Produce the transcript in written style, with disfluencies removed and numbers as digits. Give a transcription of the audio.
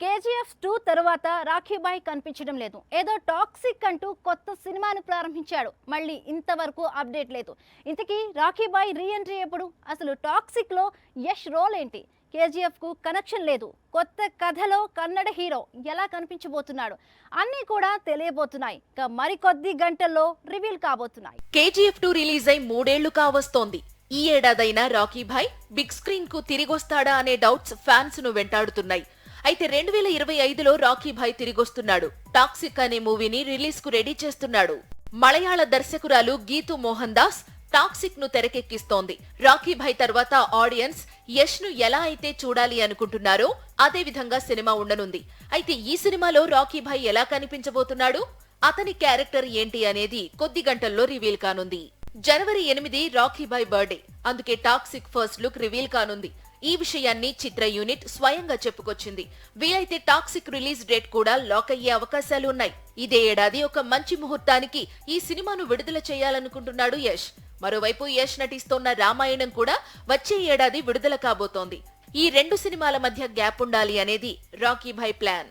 KGF 2 తరువాత రాఖీభాయ్ కనిపించడం లేదు. ఏదో టాక్సిక్ అంటూ కొత్త సినిమాను ప్రారంభించాడు. మళ్ళీ ఇంతవరకు అప్డేట్ లేదు. ఇంతకీ రాఖీభాయ్ రీ ఎంట్రీ ఎప్పుడు? అసలు టాక్సిక్ లో యష్ రోల్ ఏంటి? కేజీఎఫ్ కు కనెక్షన్ లేదు. కొత్త కథలో కన్నడ హీరో ఎలా కనిపించబోతున్నాడు? అన్నీ కూడా తెలియబోతున్నాయి. ఇక మరికొద్ది గంటల్లో రివీల్ కాబోతున్నాయి. కేజీఎఫ్ 2 రిలీజ్ అయి 3 ఏళ్లు కావస్తోంది. ఈ ఏడాదైనా రాఖీభాయ్ బిగ్ స్క్రీన్ కు తిరిగొస్తాడా అనే డౌట్స్ ఫ్యాన్స్ ను వెంటాడుతున్నాయి. అయితే 2025లో రాఖీభాయ్ తిరిగొస్తున్నాడు. టాక్సిక్ అనే మూవీని రిలీజ్ కు రెడీ చేస్తున్నాడు. మలయాళ దర్శకురాలు గీతూ మోహన్ దాస్ టాక్సిక్ ను తెరకెక్కిస్తోంది. రాఖీభాయ్ తర్వాత ఆడియన్స్ యష్ ను ఎలా అయితే చూడాలి అనుకుంటున్నారో అదే విధంగా సినిమా ఉండనుంది. అయితే ఈ సినిమాలో రాఖీభాయ్ ఎలా కనిపించబోతున్నాడు, అతని క్యారెక్టర్ ఏంటి అనేది కొద్ది గంటల్లో రివీల్ కానుంది. జనవరి 8 రాఖీభాయ్ బర్త్డే, అందుకే టాక్సిక్ ఫస్ట్ లుక్ రివీల్ కానుంది. ఈ విషయాన్ని చిత్ర యూనిట్ స్వయంగా చెప్పుకొచ్చింది. వీలైతే టాక్సిక్ రిలీజ్ డేట్ కూడా లాక్ అయ్యే అవకాశాలు ఉన్నాయి. ఇదే ఏడాది ఒక మంచి ముహూర్తానికి ఈ సినిమాను విడుదల చేయాలనుకుంటున్నాడు యష్. మరోవైపు యష్ నటిస్తోన్న రామాయణం కూడా వచ్చే ఏడాది విడుదల కాబోతోంది. ఈ రెండు సినిమాల మధ్య గ్యాప్ ఉండాలి అనేది రాఖీభాయ్ ప్లాన్.